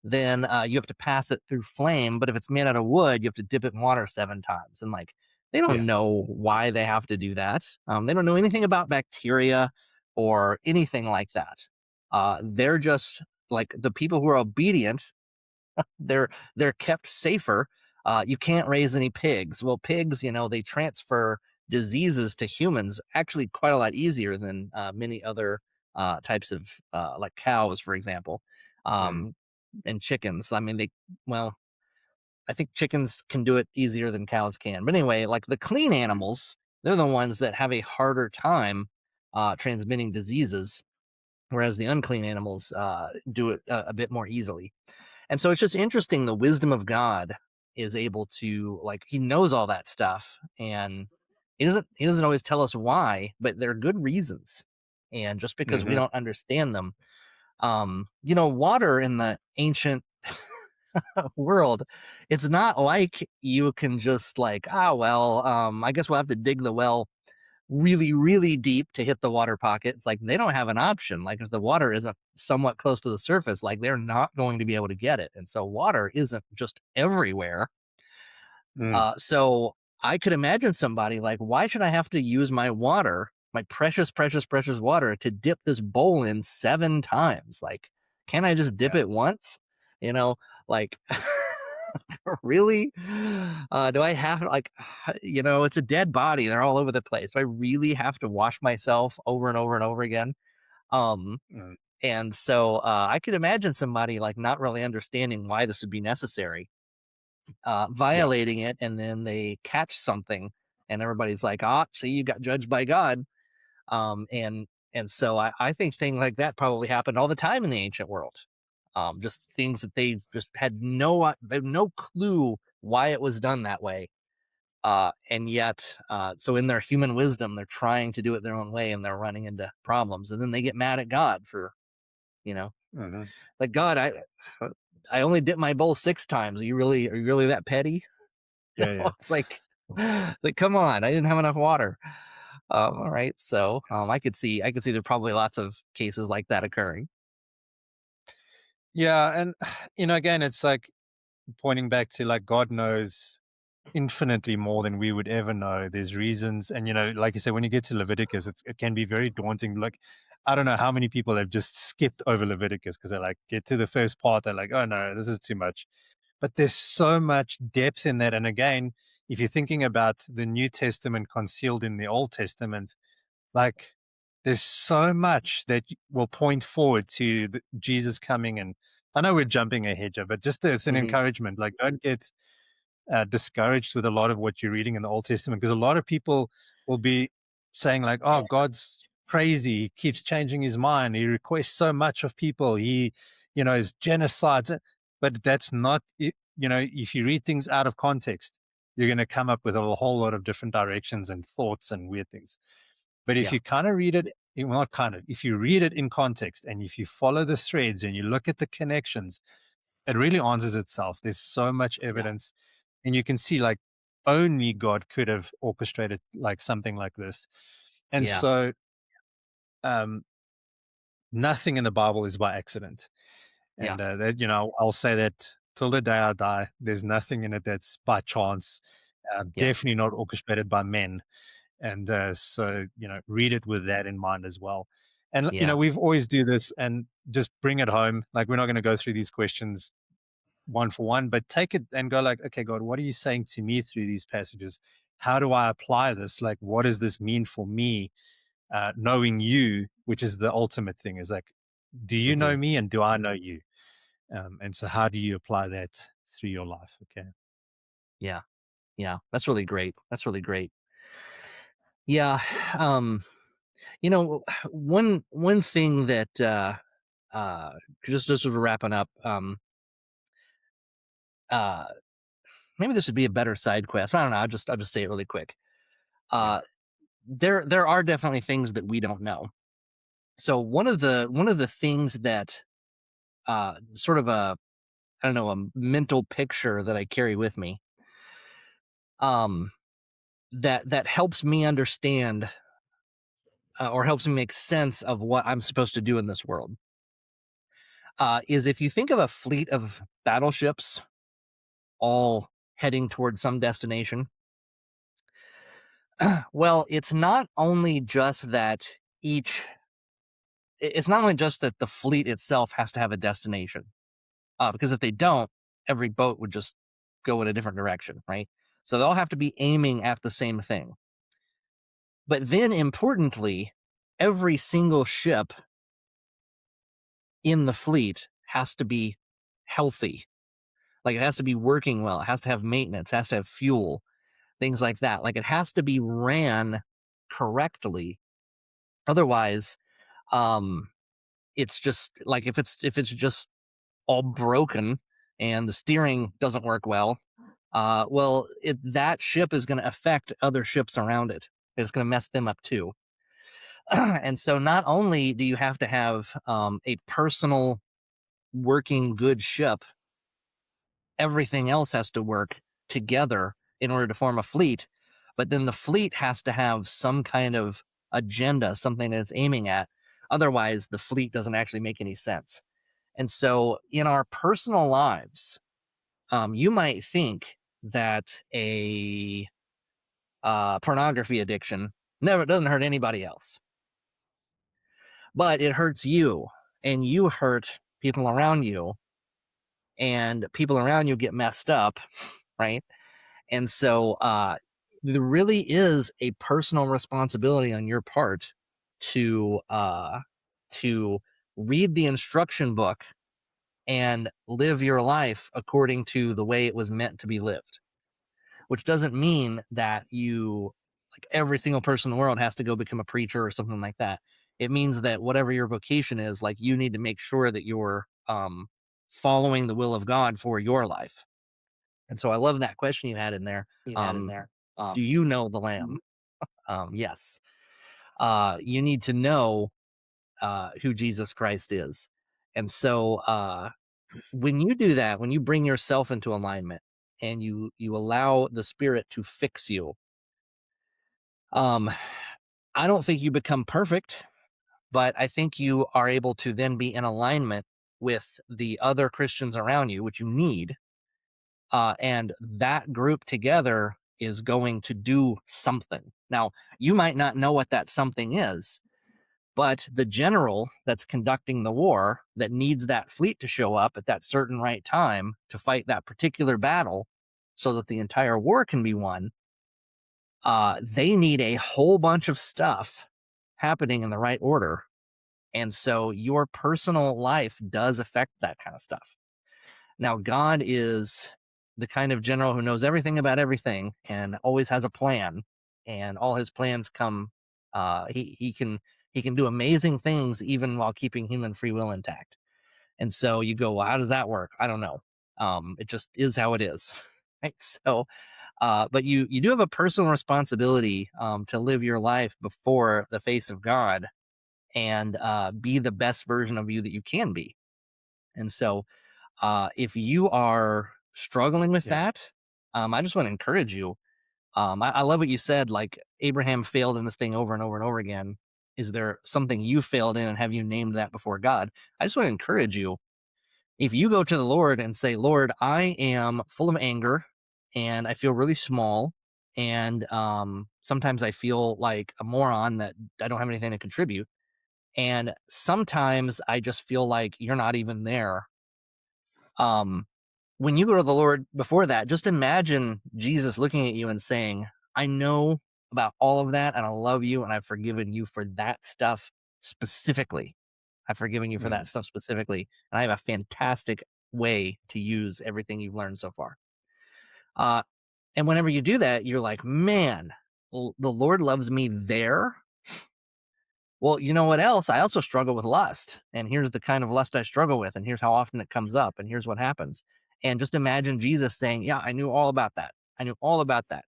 then you have to pass it through flame. But if it's made out of wood, you have to dip it in water 7 times. And like, they yeah. don't know why they have to do that. They don't know anything about bacteria or anything like that. They're just like the people who are obedient. They're kept safer. You can't raise any pigs. Well, pigs, they transfer. diseases to humans actually quite a lot easier than many other types of like cows, for example, Mm. um, and chickens. I mean, well, I think chickens can do it easier than cows can. But anyway, like the clean animals, they're the ones that have a harder time transmitting diseases, whereas the unclean animals do it a bit more easily. And so it's just interesting the wisdom of God is able to, like, he knows all that stuff, and he doesn't always tell us why, but there are good reasons. And just because we Mhm. don't understand them, water in the ancient world, it's not like you can just like, well, I guess we'll have to dig the well really, really deep to hit the water pocket. It's like they don't have an option. Like if the water isn't somewhat close to the surface, like they're not going to be able to get it. And so water isn't just everywhere. Mm. So I could imagine somebody like, why should I have to use my water, my precious, precious, precious water to dip this bowl in 7 times? Like, can I just dip Yeah. it once? You know, like really? Do I have to like, it's a dead body. They're all over the place. Do I really have to wash myself over and over and over again? Um, Mm. and so I could imagine somebody like not really understanding why this would be necessary, Yeah. violating it, and then they catch something, and everybody's like, see, you got judged by God. And so I think things like that probably happened all the time in the ancient world. Just things that they just they had no clue why it was done that way. And yet, so in their human wisdom, they're trying to do it their own way, and they're running into problems. And then they get mad at God for, you know, Mhm. like, God, I only dipped my bowl 6 times. Are you really that petty? Yeah, yeah. It's like, come on, I didn't have enough water. All right, so I could see there are probably lots of cases like that occurring. Yeah, and, again, it's like pointing back to, like, God knows infinitely more than we would ever know. There's reasons, and, like you said, when you get to Leviticus, it can be very daunting. Like, I don't know how many people have just skipped over Leviticus because they, like, get to the first part, they're like, "Oh, no, this is too much." But there's so much depth in that, and again, if you're thinking about the New Testament concealed in the Old Testament, like, there's so much that will point forward to Jesus coming. And I know we're jumping ahead here, but just as an Hmm. encouragement, like, don't get discouraged with a lot of what you're reading in the Old Testament, because a lot of people will be saying, like, "Oh, God's crazy. He keeps changing his mind. He requests so much of people. He, is genocides." But that's not it. If you read things out of context, you're going to come up with a whole lot of different directions and thoughts and weird things. But if Yeah, you kind of read it, well, not kind of, if you read it in context and if you follow the threads and you look at the connections, it really answers itself. There's so much yeah, evidence, and you can see, like, only God could have orchestrated like something like this. And yeah, so, um, nothing in the Bible is by accident. yeah, And that, I'll say that till the day I die. There's nothing in it that's by chance. yeah, Definitely not orchestrated by men. And so, read it with that in mind as well. And yeah. we've always do this and just bring it home. Like, we're not going to go through these questions one for one, but take it and go, like, okay, God, what are you saying to me through these passages? How do I apply this? Like, what does this mean for me? Knowing you, which is the ultimate thing, is like, do you Hmm. know me and do I know you? And so how do you apply that through your life? Okay. Yeah, yeah. That's really great. That's really great. Yeah. Um, one thing that uh just sort of wrapping up, uh maybe this would be a better side quest. I don't know. I'll just say it really quick. Yeah. Uh there are definitely things that we don't know. So one of the things that sort of a, I don't know, a mental picture that I carry with me, um that helps me understand, or helps me make sense of what I'm supposed to do in this world, is if you think of a fleet of battleships all heading towards some destination. Well, each it's not only just that the fleet itself has to have a destination, because if they don't, every boat would just go in a different direction, right? So they all have to be aiming at the same thing. But then importantly, every single ship in the fleet has to be healthy. Like, it has to be working well. It has to have maintenance, has to have fuel, things like that. Like, it has to be ran correctly. Otherwise, um, it's just like if it's just all broken and the steering doesn't work well, that ship is going to affect other ships around it. It's going to mess them up too. And so, not only do you have to have a personal working good ship, everything else has to work together in order to form a fleet. But then the fleet has to have some kind of agenda, something that it's aiming at. Otherwise, the fleet doesn't actually make any sense. And so, in our personal lives, you might think that a pornography addiction never doesn't hurt anybody else, but it hurts you, and you hurt people around you, and people around you get messed up, right? And so, there really is a personal responsibility on your part to to read the instruction book and live your life according to the way it was meant to be lived. Which doesn't mean that like every single person in the world has to go become a preacher or something like that. It means that whatever your vocation is, like, you need to make sure that you're following the will of God for your life. And so I love that question you had in there. Do you know the Lamb? Yes. You need to know who Jesus Christ is. And so when you do that, when you bring yourself into alignment and you allow the Spirit to fix you, um, I don't think you become perfect, but I think you are able to then be in alignment with the other Christians around you, which you need. And that group together is going to do something. Now, you might not know what that something is, but the general that's conducting the war that needs that fleet to show up at that certain right time to fight that particular battle so that the entire war can be won, they need a whole bunch of stuff happening in the right order. And so your personal life does affect that kind of stuff. Now, God is the kind of general who knows everything about everything and always has a plan, and all his plans come. He can do amazing things even while keeping human free will intact. And so you go, well, how does that work? I don't know. It just is how it is, right? So, but you do have a personal responsibility to live your life before the face of God and be the best version of you that you can be. And so, if you are struggling with Yeah. that, I just want to encourage you. I love what you said. Like, Abraham failed in this thing over and over and over again. Is there something you failed in, and have you named that before God? I just want to encourage you. If you go to the Lord and say, Lord, I am full of anger and I feel really small. And sometimes I feel like a moron that I don't have anything to contribute. And sometimes I just feel like you're not even there. Um, when you go to the Lord before that, just imagine Jesus looking at you and saying, I know about all of that, and I love you, and I've forgiven you for that stuff specifically. I've forgiven you for that Mm. stuff specifically, and I have a fantastic way to use everything you've learned so far. Uh, and whenever you do that, you're like, man, the Lord loves me there. Well, you know what else? I also struggle with lust. And here's the kind of lust I struggle with. And here's how often it comes up. And here's what happens. And just imagine Jesus saying, yeah, I knew all about that. I knew all about that.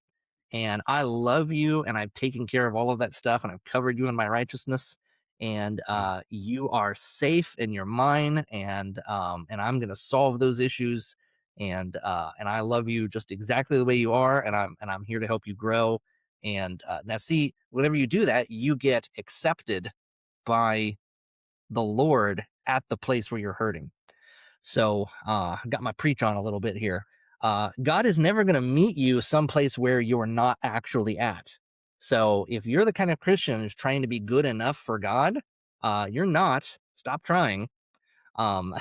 And I love you. And I've taken care of all of that stuff. And I've covered you in my righteousness. And Mm. you are safe and you're mine. And I'm going to solve those issues. And I love you just exactly the way you are. And I'm here to help you grow. And now, see, whenever you do that, you get accepted by the Lord at the place where you're hurting. So, I got my preach on a little bit here. God is never going to meet you someplace where you're not actually at. So, if you're the kind of Christian who's trying to be good enough for God, you're not. Stop trying. Um,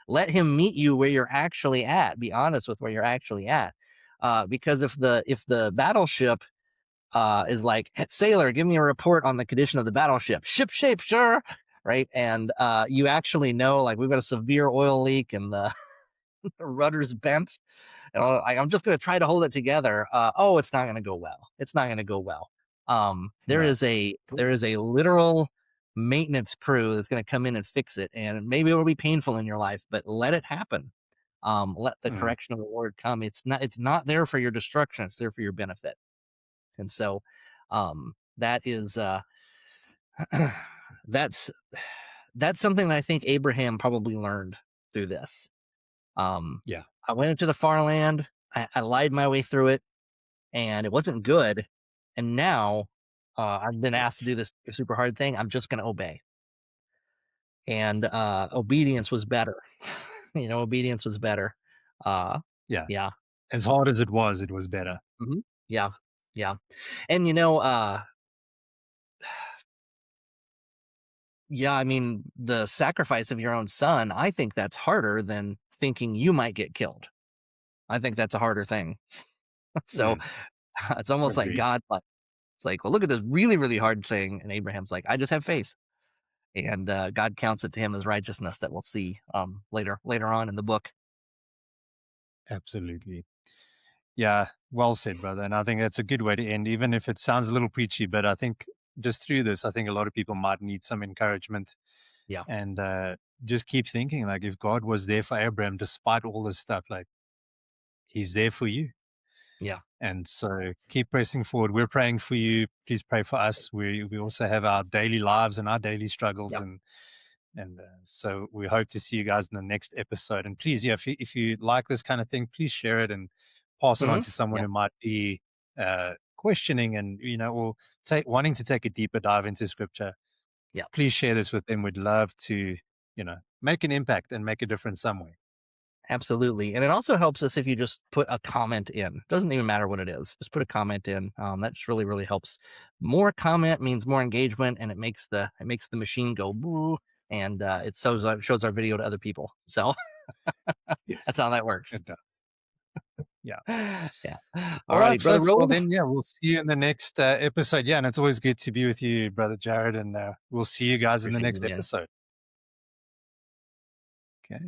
let Him meet you where you're actually at. Be honest with where you're actually at. Because if the battleship is like, sailor, give me a report on the condition of the battleship. Ship shape, sure. Right. And you actually know, like, we've got a severe oil leak and the, the rudder's bent. And I'm just going to try to hold it together. Oh, it's not going to go well. It's not going to go well. There No. is a literal maintenance crew that's going to come in and fix it, and maybe it'll be painful in your life, but let it happen. Let the Mm, correction of the Lord come. It's not there for your destruction. It's there for your benefit. And so, that is that's that's something that I think Abraham probably learned through this. Um, yeah. I went into the far land. I lied my way through it, and it wasn't good. And now I've been asked to do this super hard thing. I'm just going to obey. And obedience was better. Obedience was better. Uh, Yeah. yeah. As hard as it was better. Mhm. Yeah. Yeah. And yeah, I mean, the sacrifice of your own son, I think that's harder than thinking you might get killed. I think that's a harder thing. So Mm, it's almost like agreed. God, like, it's like, well, look at this really, really hard thing. And Abraham's like, I just have faith. And God counts it to him as righteousness that we'll see later on in the book. Absolutely. Yeah, well said, brother. And I think that's a good way to end, even if it sounds a little preachy. But I think just through this, I think a lot of people might need some encouragement Yeah. and just keep thinking like if God was there for Abraham, despite all this stuff, like he's there for you. Yeah. And so keep pressing forward. We're praying for you. Please pray for us. We also have our daily lives and our daily struggles, Yep. and so we hope to see you guys in the next episode. And please, yeah, if you like this kind of thing, please share it and pass it on Hmm. to someone Yeah. who might be questioning and or wanting to take a deeper dive into Scripture. Yeah. Please share this with them. We'd love to make an impact and make a difference somewhere. Absolutely. And it also helps us if you just put a comment in. Doesn't even matter what it is. Just put a comment in. That just really, really helps. More comment means more engagement, and it makes the machine go boo, and it shows our video to other people. So that's Yes, how that works. it does. Yeah. Yeah. All All right, righty, brother folks. Well, Rold. then, yeah, we'll see you in the next episode. Yeah, and it's always good to be with you, Brother Jared. And we'll see you guys in the Appreciate next it, man. episode. Okay.